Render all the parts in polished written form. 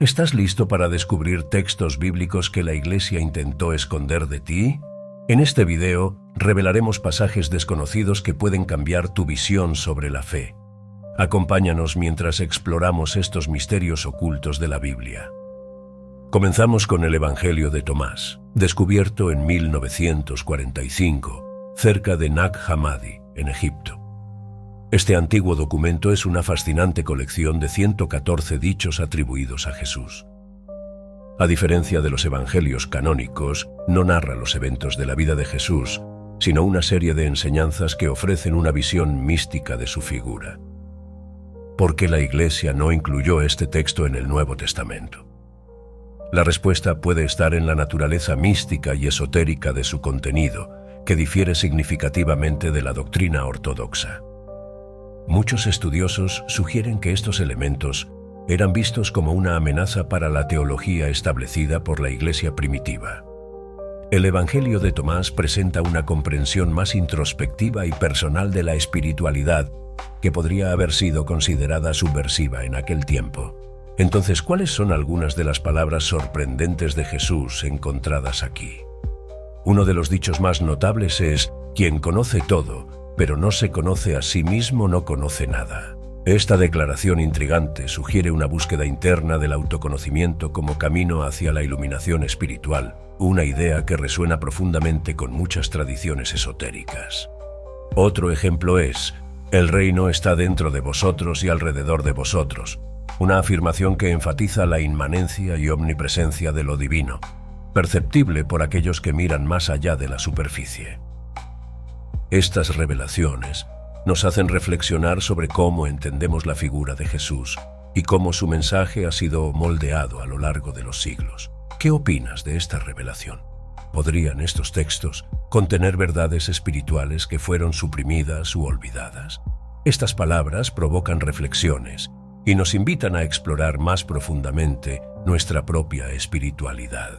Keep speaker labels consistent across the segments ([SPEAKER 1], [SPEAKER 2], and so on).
[SPEAKER 1] ¿Estás listo para descubrir textos bíblicos que la Iglesia intentó esconder de ti? En este video, revelaremos pasajes desconocidos que pueden cambiar tu visión sobre la fe. Acompáñanos mientras exploramos estos misterios ocultos de la Biblia. Comenzamos con el Evangelio de Tomás, descubierto en 1945, cerca de Nag Hammadi, en Egipto. Este antiguo documento es una fascinante colección de 114 dichos atribuidos a Jesús. A diferencia de los evangelios canónicos, no narra los eventos de la vida de Jesús, sino una serie de enseñanzas que ofrecen una visión mística de su figura. ¿Por qué la Iglesia no incluyó este texto en el Nuevo Testamento? La respuesta puede estar en la naturaleza mística y esotérica de su contenido, que difiere significativamente de la doctrina ortodoxa. Muchos estudiosos sugieren que estos elementos eran vistos como una amenaza para la teología establecida por la Iglesia primitiva. El Evangelio de Tomás presenta una comprensión más introspectiva y personal de la espiritualidad que podría haber sido considerada subversiva en aquel tiempo. Entonces, ¿cuáles son algunas de las palabras sorprendentes de Jesús encontradas aquí? Uno de los dichos más notables es: quien conoce todo, pero no se conoce a sí mismo, no conoce nada. Esta declaración intrigante sugiere una búsqueda interna del autoconocimiento como camino hacia la iluminación espiritual, una idea que resuena profundamente con muchas tradiciones esotéricas. Otro ejemplo es: el reino está dentro de vosotros y alrededor de vosotros, una afirmación que enfatiza la inmanencia y omnipresencia de lo divino, perceptible por aquellos que miran más allá de la superficie. Estas revelaciones nos hacen reflexionar sobre cómo entendemos la figura de Jesús y cómo su mensaje ha sido moldeado a lo largo de los siglos. ¿Qué opinas de esta revelación? ¿Podrían estos textos contener verdades espirituales que fueron suprimidas u olvidadas? Estas palabras provocan reflexiones y nos invitan a explorar más profundamente nuestra propia espiritualidad.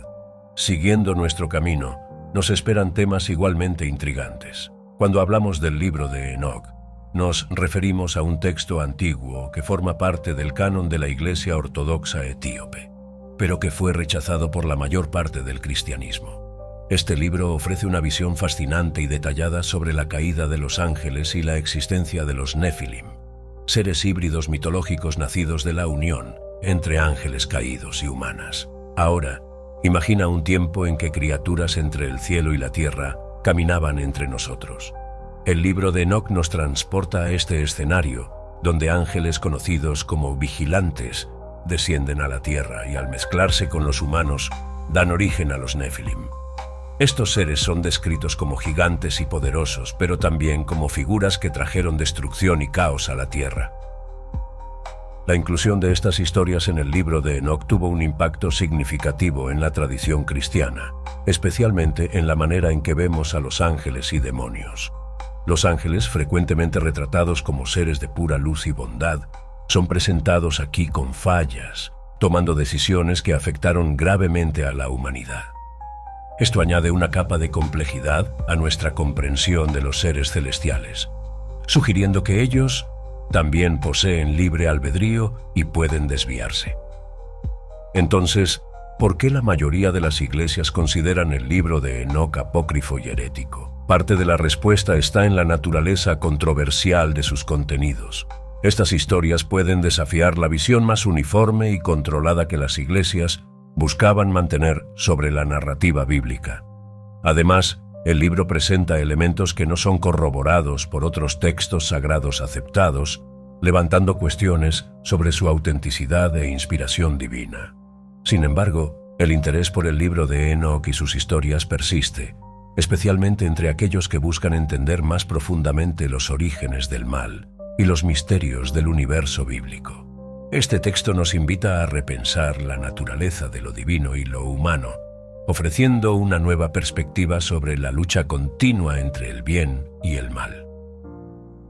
[SPEAKER 1] Siguiendo nuestro camino, nos esperan temas igualmente intrigantes. Cuando hablamos del libro de Enoc, nos referimos a un texto antiguo que forma parte del canon de la Iglesia Ortodoxa etíope, pero que fue rechazado por la mayor parte del cristianismo. Este libro ofrece una visión fascinante y detallada sobre la caída de los ángeles y la existencia de los Nefilim, seres híbridos mitológicos nacidos de la unión entre ángeles caídos y humanas. Ahora, imagina un tiempo en que criaturas entre el cielo y la tierra caminaban entre nosotros. El libro de Enoc nos transporta a este escenario, donde ángeles conocidos como vigilantes descienden a la tierra y al mezclarse con los humanos dan origen a los Nefilim. Estos seres son descritos como gigantes y poderosos, pero también como figuras que trajeron destrucción y caos a la tierra. La inclusión de estas historias en el libro de Enoc tuvo un impacto significativo en la tradición cristiana, especialmente en la manera en que vemos a los ángeles y demonios. Los ángeles, frecuentemente retratados como seres de pura luz y bondad, son presentados aquí con fallas, tomando decisiones que afectaron gravemente a la humanidad. Esto añade una capa de complejidad a nuestra comprensión de los seres celestiales, sugiriendo que ellos también poseen libre albedrío y pueden desviarse. Entonces, ¿por qué la mayoría de las iglesias consideran el libro de Enoc apócrifo y herético? Parte de la respuesta está en la naturaleza controversial de sus contenidos. Estas historias pueden desafiar la visión más uniforme y controlada que las iglesias buscaban mantener sobre la narrativa bíblica. Además, el libro presenta elementos que no son corroborados por otros textos sagrados aceptados, levantando cuestiones sobre su autenticidad e inspiración divina. Sin embargo, el interés por el libro de Enoc y sus historias persiste, especialmente entre aquellos que buscan entender más profundamente los orígenes del mal y los misterios del universo bíblico. Este texto nos invita a repensar la naturaleza de lo divino y lo humano, ofreciendo una nueva perspectiva sobre la lucha continua entre el bien y el mal.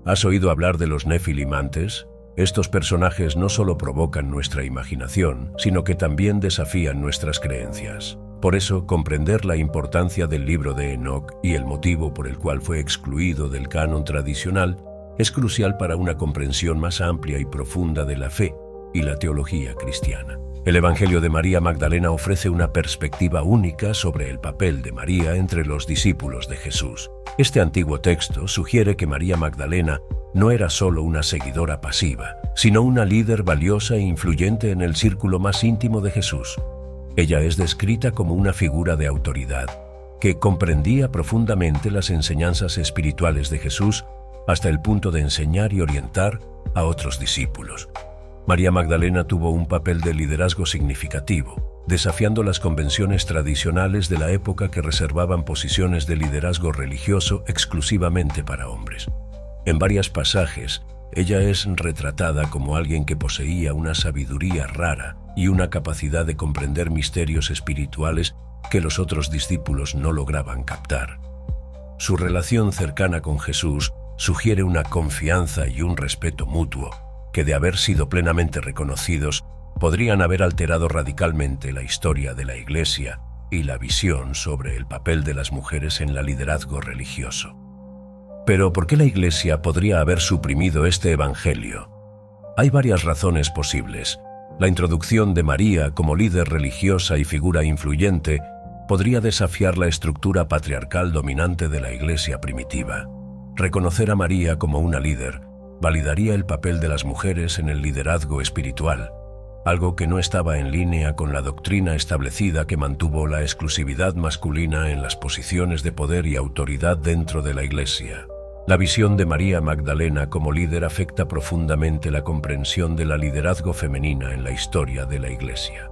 [SPEAKER 1] ¿Has oído hablar de los Nefilim antes? Estos personajes no solo provocan nuestra imaginación, sino que también desafían nuestras creencias. Por eso, comprender la importancia del libro de Enoc y el motivo por el cual fue excluido del canon tradicional es crucial para una comprensión más amplia y profunda de la fe y la teología cristiana. El Evangelio de María Magdalena ofrece una perspectiva única sobre el papel de María entre los discípulos de Jesús. Este antiguo texto sugiere que María Magdalena no era solo una seguidora pasiva, sino una líder valiosa e influyente en el círculo más íntimo de Jesús. Ella es descrita como una figura de autoridad, que comprendía profundamente las enseñanzas espirituales de Jesús hasta el punto de enseñar y orientar a otros discípulos. María Magdalena tuvo un papel de liderazgo significativo, desafiando las convenciones tradicionales de la época que reservaban posiciones de liderazgo religioso exclusivamente para hombres. En varios pasajes, ella es retratada como alguien que poseía una sabiduría rara y una capacidad de comprender misterios espirituales que los otros discípulos no lograban captar. Su relación cercana con Jesús sugiere una confianza y un respeto mutuo, que de haber sido plenamente reconocidos, podrían haber alterado radicalmente la historia de la Iglesia y la visión sobre el papel de las mujeres en el liderazgo religioso. Pero ¿por qué la Iglesia podría haber suprimido este evangelio? Hay varias razones posibles. La introducción de María como líder religiosa y figura influyente podría desafiar la estructura patriarcal dominante de la Iglesia primitiva. Reconocer a María como una líder validaría el papel de las mujeres en el liderazgo espiritual, algo que no estaba en línea con la doctrina establecida que mantuvo la exclusividad masculina en las posiciones de poder y autoridad dentro de la Iglesia. La visión de María Magdalena como líder afecta profundamente la comprensión de la liderazgo femenina en la historia de la Iglesia.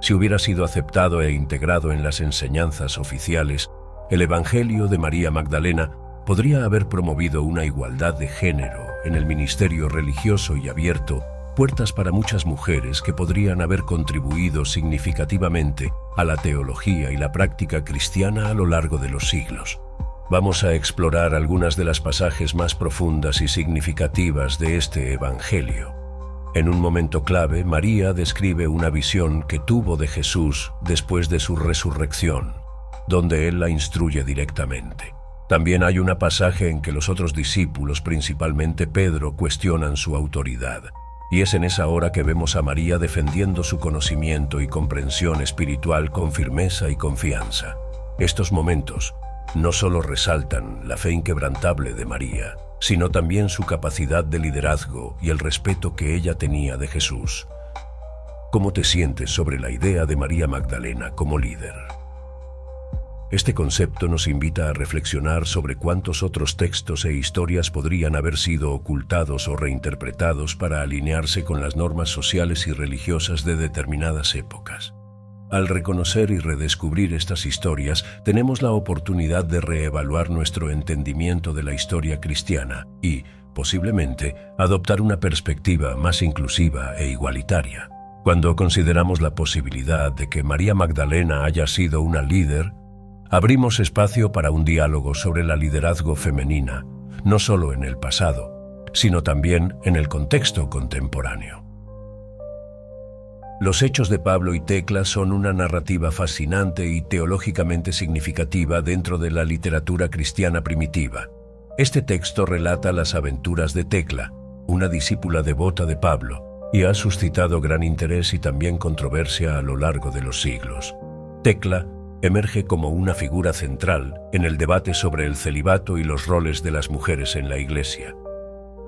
[SPEAKER 1] Si hubiera sido aceptado e integrado en las enseñanzas oficiales, el Evangelio de María Magdalena podría haber promovido una igualdad de género en el ministerio religioso y abierto puertas para muchas mujeres que podrían haber contribuido significativamente a la teología y la práctica cristiana a lo largo de los siglos. Vamos a explorar algunas de las pasajes más profundas y significativas de este Evangelio. En un momento clave, María describe una visión que tuvo de Jesús después de su resurrección, donde él la instruye directamente. También hay un pasaje en que los otros discípulos, principalmente Pedro, cuestionan su autoridad. Y es en esa hora que vemos a María defendiendo su conocimiento y comprensión espiritual con firmeza y confianza. Estos momentos no solo resaltan la fe inquebrantable de María, sino también su capacidad de liderazgo y el respeto que ella tenía de Jesús. ¿Cómo te sientes sobre la idea de María Magdalena como líder? Este concepto nos invita a reflexionar sobre cuántos otros textos e historias podrían haber sido ocultados o reinterpretados para alinearse con las normas sociales y religiosas de determinadas épocas. Al reconocer y redescubrir estas historias, tenemos la oportunidad de reevaluar nuestro entendimiento de la historia cristiana y, posiblemente, adoptar una perspectiva más inclusiva e igualitaria. Cuando consideramos la posibilidad de que María Magdalena haya sido una líder, abrimos espacio para un diálogo sobre la liderazgo femenina, no solo en el pasado, sino también en el contexto contemporáneo. Los Hechos de Pablo y Tecla son una narrativa fascinante y teológicamente significativa dentro de la literatura cristiana primitiva. Este texto relata las aventuras de Tecla, una discípula devota de Pablo, y ha suscitado gran interés y también controversia a lo largo de los siglos. Tecla emerge como una figura central en el debate sobre el celibato y los roles de las mujeres en la Iglesia.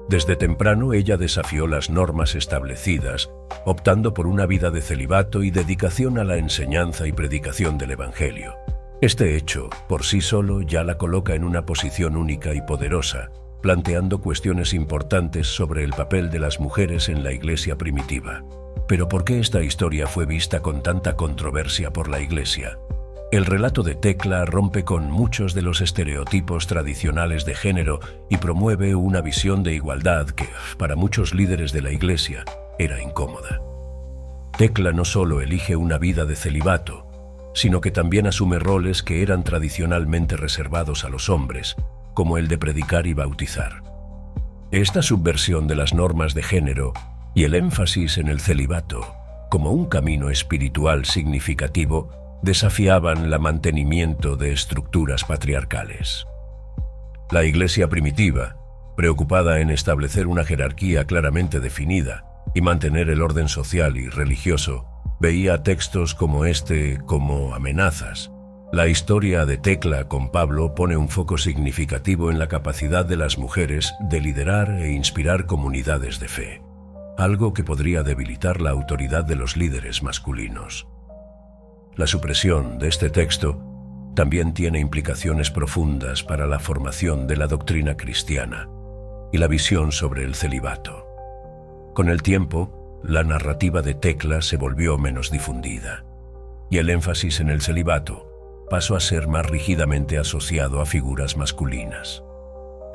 [SPEAKER 1] Desde temprano ella desafió las normas establecidas, optando por una vida de celibato y dedicación a la enseñanza y predicación del Evangelio. Este hecho, por sí solo, ya la coloca en una posición única y poderosa, planteando cuestiones importantes sobre el papel de las mujeres en la Iglesia primitiva. Pero ¿por qué esta historia fue vista con tanta controversia por la Iglesia? El relato de Tecla rompe con muchos de los estereotipos tradicionales de género y promueve una visión de igualdad que, para muchos líderes de la Iglesia, era incómoda. Tecla no solo elige una vida de celibato, sino que también asume roles que eran tradicionalmente reservados a los hombres, como el de predicar y bautizar. Esta subversión de las normas de género y el énfasis en el celibato, como un camino espiritual significativo, desafiaban el mantenimiento de estructuras patriarcales. La Iglesia primitiva, preocupada en establecer una jerarquía claramente definida y mantener el orden social y religioso, Veía textos como este como amenazas. La historia de Tecla con Pablo pone un foco significativo en la capacidad de las mujeres de liderar e inspirar comunidades de fe, algo que podría debilitar la autoridad de los líderes masculinos. La supresión de este texto también tiene implicaciones profundas para la formación de la doctrina cristiana y la visión sobre el celibato. Con el tiempo, la narrativa de Tecla se volvió menos difundida, y el énfasis en el celibato pasó a ser más rígidamente asociado a figuras masculinas.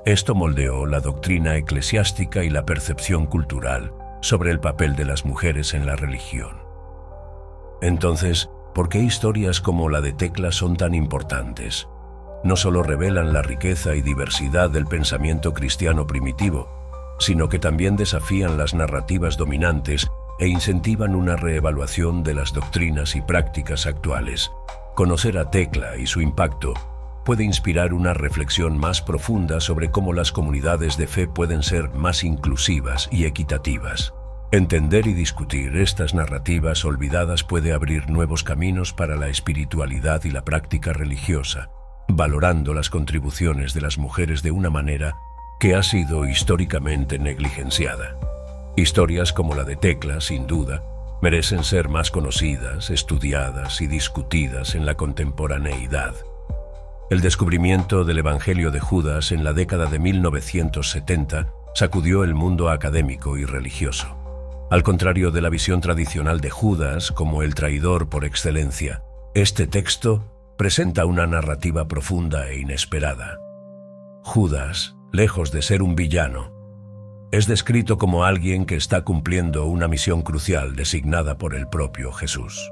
[SPEAKER 1] Esto moldeó la doctrina eclesiástica y la percepción cultural sobre el papel de las mujeres en la religión. Entonces, ¿por qué historias como la de Tecla son tan importantes? No solo revelan la riqueza y diversidad del pensamiento cristiano primitivo, sino que también desafían las narrativas dominantes e incentivan una reevaluación de las doctrinas y prácticas actuales. Conocer a Tecla y su impacto puede inspirar una reflexión más profunda sobre cómo las comunidades de fe pueden ser más inclusivas y equitativas. Entender y discutir estas narrativas olvidadas puede abrir nuevos caminos para la espiritualidad y la práctica religiosa, valorando las contribuciones de las mujeres de una manera que ha sido históricamente negligenciada. Historias como la de Tecla, sin duda, merecen ser más conocidas, estudiadas y discutidas en la contemporaneidad. El descubrimiento del Evangelio de Judas en la década de 1970 sacudió el mundo académico y religioso. Al contrario de la visión tradicional de Judas como el traidor por excelencia, este texto presenta una narrativa profunda e inesperada. Judas, lejos de ser un villano, es descrito como alguien que está cumpliendo una misión crucial designada por el propio Jesús.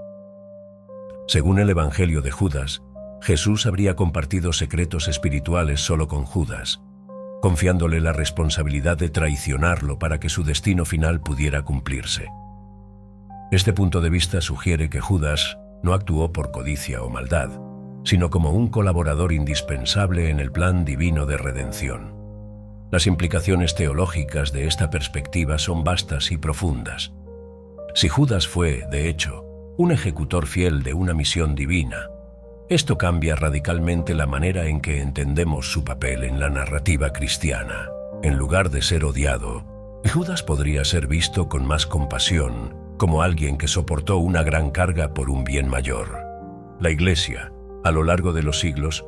[SPEAKER 1] Según el Evangelio de Judas, Jesús habría compartido secretos espirituales solo con Judas, confiándole la responsabilidad de traicionarlo para que su destino final pudiera cumplirse. Este punto de vista sugiere que Judas no actuó por codicia o maldad, sino como un colaborador indispensable en el plan divino de redención. Las implicaciones teológicas de esta perspectiva son vastas y profundas. Si Judas fue, de hecho, un ejecutor fiel de una misión divina, esto cambia radicalmente la manera en que entendemos su papel en la narrativa cristiana. En lugar de ser odiado, Judas podría ser visto con más compasión, como alguien que soportó una gran carga por un bien mayor. La Iglesia, a lo largo de los siglos,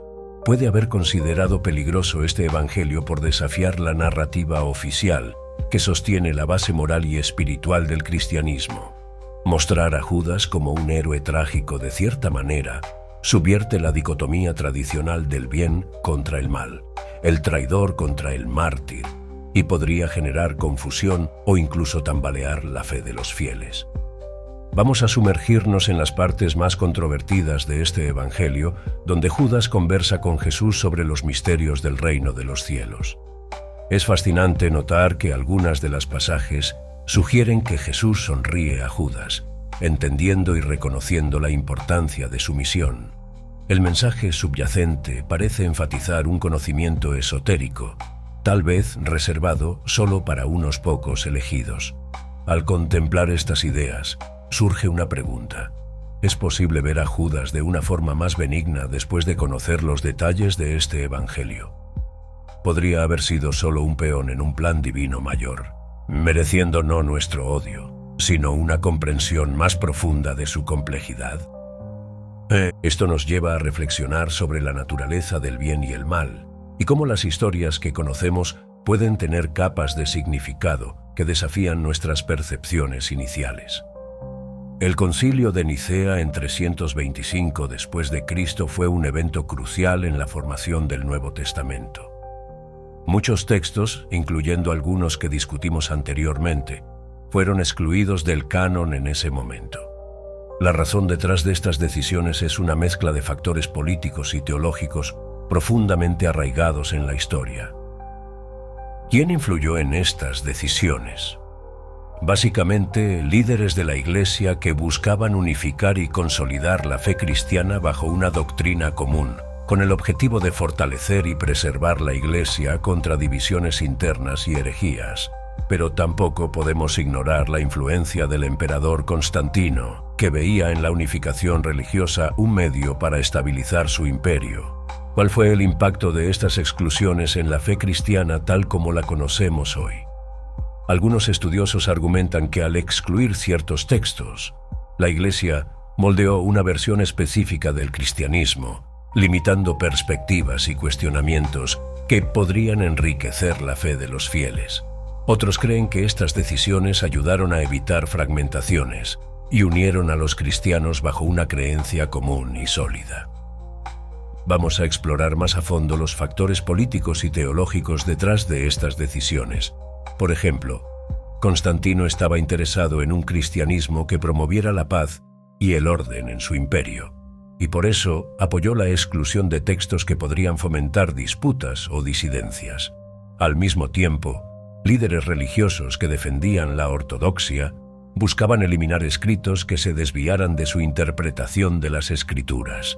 [SPEAKER 1] puede haber considerado peligroso este evangelio por desafiar la narrativa oficial que sostiene la base moral y espiritual del cristianismo. Mostrar a Judas como un héroe trágico de cierta manera subvierte la dicotomía tradicional del bien contra el mal, el traidor contra el mártir, y podría generar confusión o incluso tambalear la fe de los fieles. Vamos a sumergirnos en las partes más controvertidas de este evangelio, donde Judas conversa con Jesús sobre los misterios del reino de los cielos. Es fascinante notar que algunas de las pasajes sugieren que Jesús sonríe a Judas, entendiendo y reconociendo la importancia de su misión. El mensaje subyacente parece enfatizar un conocimiento esotérico, tal vez reservado solo para unos pocos elegidos. Al contemplar estas ideas, surge una pregunta. ¿Es posible ver a Judas de una forma más benigna después de conocer los detalles de este evangelio? Podría haber sido solo un peón en un plan divino mayor, mereciendo no nuestro odio, sino una comprensión más profunda de su complejidad. Esto nos lleva a reflexionar sobre la naturaleza del bien y el mal, y cómo las historias que conocemos pueden tener capas de significado que desafían nuestras percepciones iniciales. El Concilio de Nicea en 325 después de Cristo fue un evento crucial en la formación del Nuevo Testamento. Muchos textos, incluyendo algunos que discutimos anteriormente, fueron excluidos del canon en ese momento. La razón detrás de estas decisiones es una mezcla de factores políticos y teológicos profundamente arraigados en la historia. ¿Quién influyó en estas decisiones? Básicamente, líderes de la Iglesia que buscaban unificar y consolidar la fe cristiana bajo una doctrina común, con el objetivo de fortalecer y preservar la Iglesia contra divisiones internas y herejías. Pero tampoco podemos ignorar la influencia del emperador Constantino, que veía en la unificación religiosa un medio para estabilizar su imperio. ¿Cuál fue el impacto de estas exclusiones en la fe cristiana tal como la conocemos hoy? Algunos estudiosos argumentan que al excluir ciertos textos, la Iglesia moldeó una versión específica del cristianismo, limitando perspectivas y cuestionamientos que podrían enriquecer la fe de los fieles. Otros creen que estas decisiones ayudaron a evitar fragmentaciones y unieron a los cristianos bajo una creencia común y sólida. Vamos a explorar más a fondo los factores políticos y teológicos detrás de estas decisiones. Por ejemplo, Constantino estaba interesado en un cristianismo que promoviera la paz y el orden en su imperio, y por eso apoyó la exclusión de textos que podrían fomentar disputas o disidencias. Al mismo tiempo, líderes religiosos que defendían la ortodoxia buscaban eliminar escritos que se desviaran de su interpretación de las Escrituras.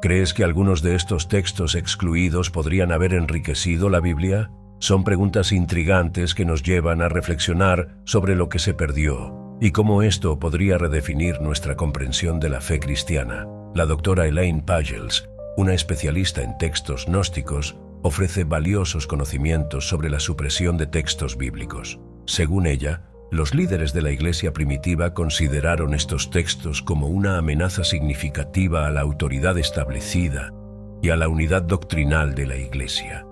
[SPEAKER 1] ¿Crees que algunos de estos textos excluidos podrían haber enriquecido la Biblia? Son preguntas intrigantes que nos llevan a reflexionar sobre lo que se perdió y cómo esto podría redefinir nuestra comprensión de la fe cristiana. La doctora Elaine Pagels, una especialista en textos gnósticos, ofrece valiosos conocimientos sobre la supresión de textos bíblicos. Según ella, los líderes de la Iglesia primitiva consideraron estos textos como una amenaza significativa a la autoridad establecida y a la unidad doctrinal de la Iglesia.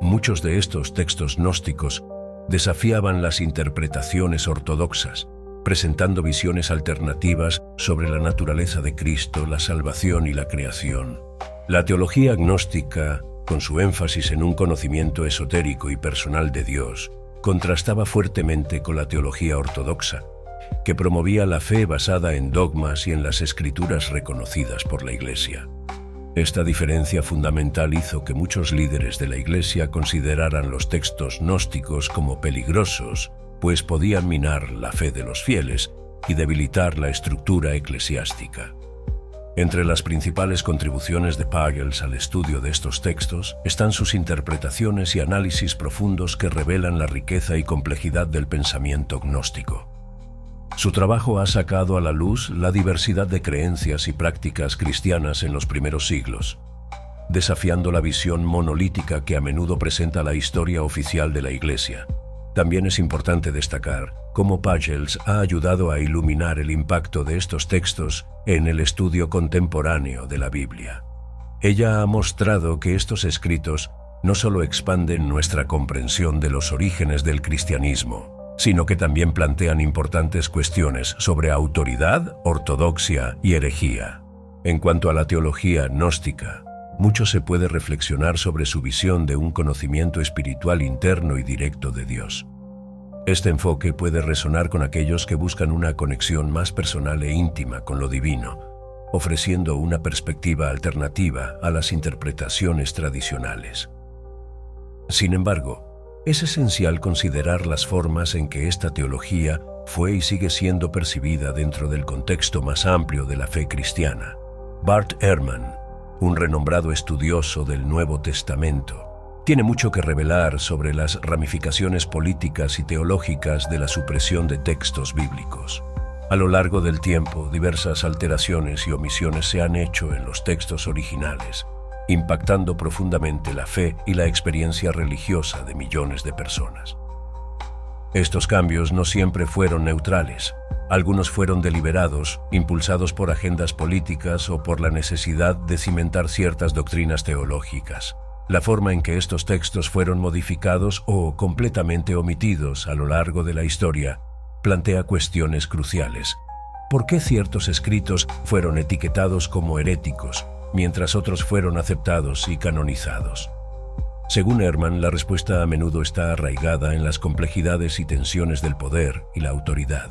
[SPEAKER 1] Muchos de estos textos gnósticos desafiaban las interpretaciones ortodoxas, presentando visiones alternativas sobre la naturaleza de Cristo, la salvación y la creación. La teología gnóstica, con su énfasis en un conocimiento esotérico y personal de Dios, contrastaba fuertemente con la teología ortodoxa, que promovía la fe basada en dogmas y en las escrituras reconocidas por la Iglesia. Esta diferencia fundamental hizo que muchos líderes de la Iglesia consideraran los textos gnósticos como peligrosos, pues podían minar la fe de los fieles y debilitar la estructura eclesiástica. Entre las principales contribuciones de Pagels al estudio de estos textos están sus interpretaciones y análisis profundos que revelan la riqueza y complejidad del pensamiento gnóstico. Su trabajo ha sacado a la luz la diversidad de creencias y prácticas cristianas en los primeros siglos, desafiando la visión monolítica que a menudo presenta la historia oficial de la Iglesia. También es importante destacar cómo Pagels ha ayudado a iluminar el impacto de estos textos en el estudio contemporáneo de la Biblia. Ella ha mostrado que estos escritos no solo expanden nuestra comprensión de los orígenes del cristianismo, sino que también plantean importantes cuestiones sobre autoridad, ortodoxia y herejía. En cuanto a la teología gnóstica, mucho se puede reflexionar sobre su visión de un conocimiento espiritual interno y directo de Dios. Este enfoque puede resonar con aquellos que buscan una conexión más personal e íntima con lo divino, ofreciendo una perspectiva alternativa a las interpretaciones tradicionales. Sin embargo, es esencial considerar las formas en que esta teología fue y sigue siendo percibida dentro del contexto más amplio de la fe cristiana. Bart Ehrman, un renombrado estudioso del Nuevo Testamento, tiene mucho que revelar sobre las ramificaciones políticas y teológicas de la supresión de textos bíblicos. A lo largo del tiempo, diversas alteraciones y omisiones se han hecho en los textos originales, impactando profundamente la fe y la experiencia religiosa de millones de personas. Estos cambios no siempre fueron neutrales. Algunos fueron deliberados, impulsados por agendas políticas o por la necesidad de cimentar ciertas doctrinas teológicas. La forma en que estos textos fueron modificados o completamente omitidos a lo largo de la historia plantea cuestiones cruciales. ¿Por qué ciertos escritos fueron etiquetados como heréticos, mientras otros fueron aceptados y canonizados? Según Ehrman, la respuesta a menudo está arraigada en las complejidades y tensiones del poder y la autoridad.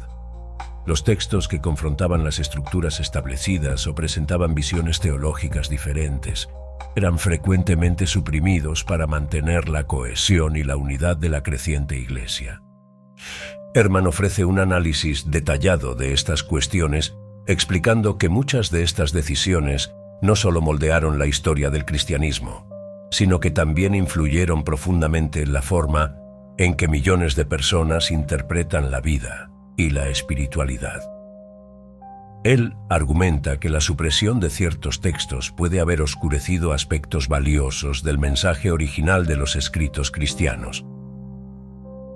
[SPEAKER 1] Los textos que confrontaban las estructuras establecidas o presentaban visiones teológicas diferentes eran frecuentemente suprimidos para mantener la cohesión y la unidad de la creciente Iglesia. Ehrman ofrece un análisis detallado de estas cuestiones, explicando que muchas de estas decisiones no solo moldearon la historia del cristianismo, sino que también influyeron profundamente en la forma en que millones de personas interpretan la vida y la espiritualidad. Él argumenta que la supresión de ciertos textos puede haber oscurecido aspectos valiosos del mensaje original de los escritos cristianos.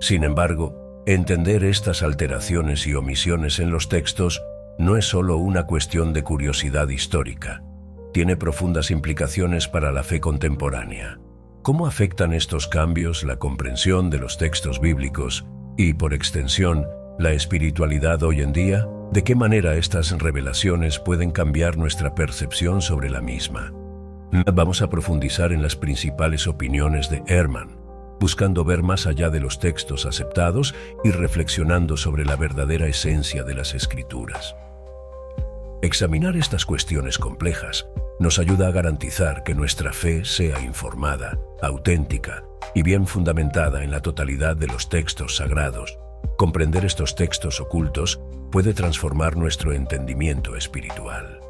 [SPEAKER 1] Sin embargo, entender estas alteraciones y omisiones en los textos no es solo una cuestión de curiosidad histórica. Tiene profundas implicaciones para la fe contemporánea. ¿Cómo afectan estos cambios la comprensión de los textos bíblicos y, por extensión, la espiritualidad hoy en día? ¿De qué manera estas revelaciones pueden cambiar nuestra percepción sobre la misma? Vamos a profundizar en las principales opiniones de Ehrman, buscando ver más allá de los textos aceptados y reflexionando sobre la verdadera esencia de las Escrituras. Examinar estas cuestiones complejas nos ayuda a garantizar que nuestra fe sea informada, auténtica y bien fundamentada en la totalidad de los textos sagrados. Comprender estos textos ocultos puede transformar nuestro entendimiento espiritual.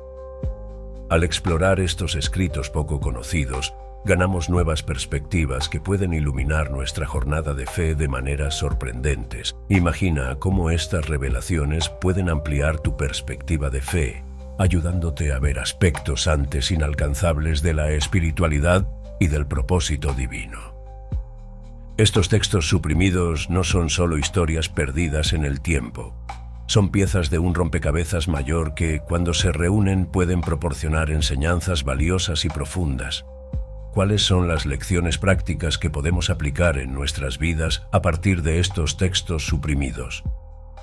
[SPEAKER 1] Al explorar estos escritos poco conocidos, ganamos nuevas perspectivas que pueden iluminar nuestra jornada de fe de maneras sorprendentes. Imagina cómo estas revelaciones pueden ampliar tu perspectiva de fe, ayudándote a ver aspectos antes inalcanzables de la espiritualidad y del propósito divino. Estos textos suprimidos no son solo historias perdidas en el tiempo. Son piezas de un rompecabezas mayor que, cuando se reúnen, pueden proporcionar enseñanzas valiosas y profundas. ¿Cuáles son las lecciones prácticas que podemos aplicar en nuestras vidas a partir de estos textos suprimidos?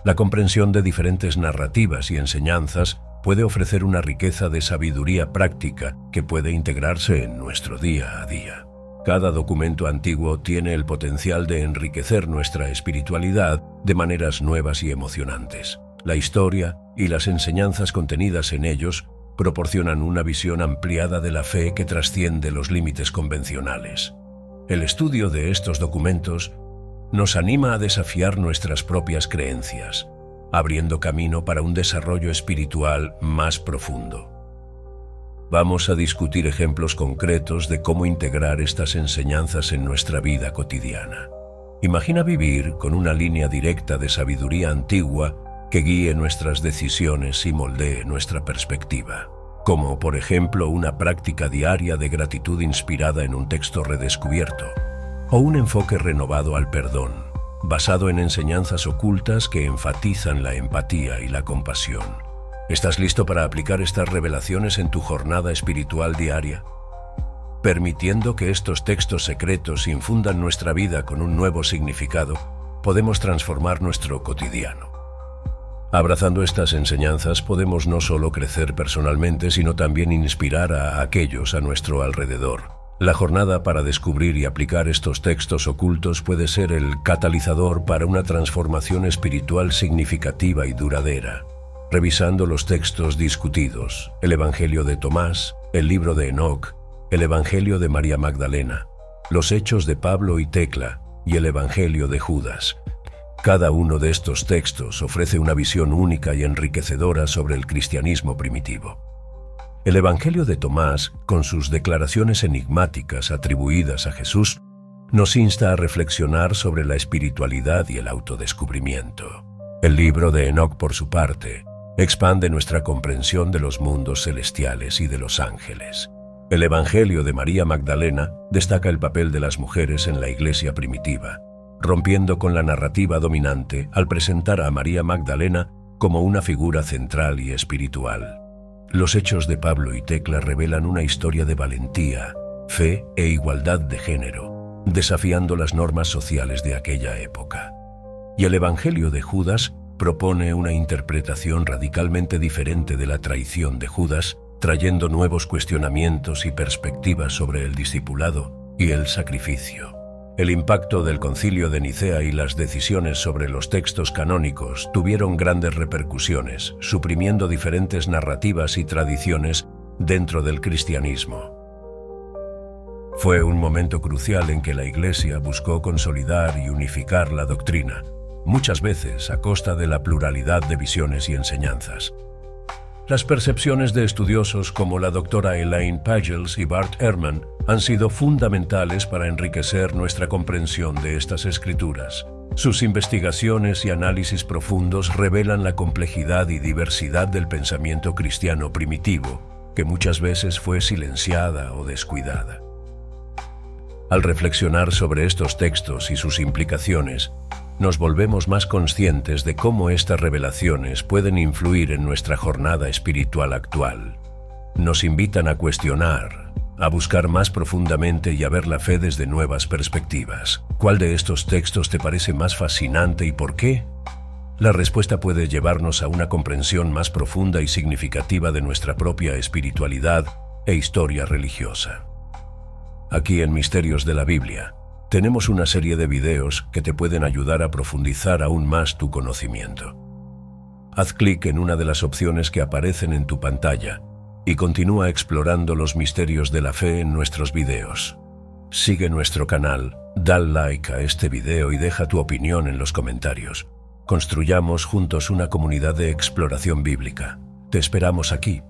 [SPEAKER 1] La comprensión de diferentes narrativas y enseñanzas puede ofrecer una riqueza de sabiduría práctica que puede integrarse en nuestro día a día. Cada documento antiguo tiene el potencial de enriquecer nuestra espiritualidad de maneras nuevas y emocionantes. La historia y las enseñanzas contenidas en ellos proporcionan una visión ampliada de la fe que trasciende los límites convencionales. El estudio de estos documentos nos anima a desafiar nuestras propias creencias, abriendo camino para un desarrollo espiritual más profundo. Vamos a discutir ejemplos concretos de cómo integrar estas enseñanzas en nuestra vida cotidiana. Imagina vivir con una línea directa de sabiduría antigua que guíe nuestras decisiones y moldee nuestra perspectiva, como por ejemplo una práctica diaria de gratitud inspirada en un texto redescubierto, o un enfoque renovado al perdón, basado en enseñanzas ocultas que enfatizan la empatía y la compasión. ¿Estás listo para aplicar estas revelaciones en tu jornada espiritual diaria? Permitiendo que estos textos secretos infundan nuestra vida con un nuevo significado, podemos transformar nuestro cotidiano. Abrazando estas enseñanzas podemos no solo crecer personalmente, sino también inspirar a aquellos a nuestro alrededor. La jornada para descubrir y aplicar estos textos ocultos puede ser el catalizador para una transformación espiritual significativa y duradera. Revisando los textos discutidos, el Evangelio de Tomás, el libro de Enoc, el Evangelio de María Magdalena, los Hechos de Pablo y Tecla y el Evangelio de Judas. Cada uno de estos textos ofrece una visión única y enriquecedora sobre el cristianismo primitivo. El Evangelio de Tomás, con sus declaraciones enigmáticas atribuidas a Jesús, nos insta a reflexionar sobre la espiritualidad y el autodescubrimiento. El libro de Enoc, por su parte, expande nuestra comprensión de los mundos celestiales y de los ángeles. El Evangelio de María Magdalena destaca el papel de las mujeres en la iglesia primitiva, rompiendo con la narrativa dominante al presentar a María Magdalena como una figura central y espiritual. Los Hechos de Pablo y Tecla revelan una historia de valentía, fe e igualdad de género, desafiando las normas sociales de aquella época. Y el Evangelio de Judas propone una interpretación radicalmente diferente de la traición de Judas, trayendo nuevos cuestionamientos y perspectivas sobre el discipulado y el sacrificio. El impacto del Concilio de Nicea y las decisiones sobre los textos canónicos tuvieron grandes repercusiones, suprimiendo diferentes narrativas y tradiciones dentro del cristianismo. Fue un momento crucial en que la Iglesia buscó consolidar y unificar la doctrina, muchas veces a costa de la pluralidad de visiones y enseñanzas. Las percepciones de estudiosos como la doctora Elaine Pagels y Bart Ehrman han sido fundamentales para enriquecer nuestra comprensión de estas escrituras. Sus investigaciones y análisis profundos revelan la complejidad y diversidad del pensamiento cristiano primitivo, que muchas veces fue silenciada o descuidada. Al reflexionar sobre estos textos y sus implicaciones, nos volvemos más conscientes de cómo estas revelaciones pueden influir en nuestra jornada espiritual actual. Nos invitan a cuestionar, a buscar más profundamente y a ver la fe desde nuevas perspectivas. ¿Cuál de estos textos te parece más fascinante y por qué? La respuesta puede llevarnos a una comprensión más profunda y significativa de nuestra propia espiritualidad e historia religiosa. Aquí en Misterios de la Biblia, tenemos una serie de videos que te pueden ayudar a profundizar aún más tu conocimiento. Haz clic en una de las opciones que aparecen en tu pantalla y continúa explorando los misterios de la fe en nuestros videos. Sigue nuestro canal, dale like a este video y deja tu opinión en los comentarios. Construyamos juntos una comunidad de exploración bíblica. Te esperamos aquí.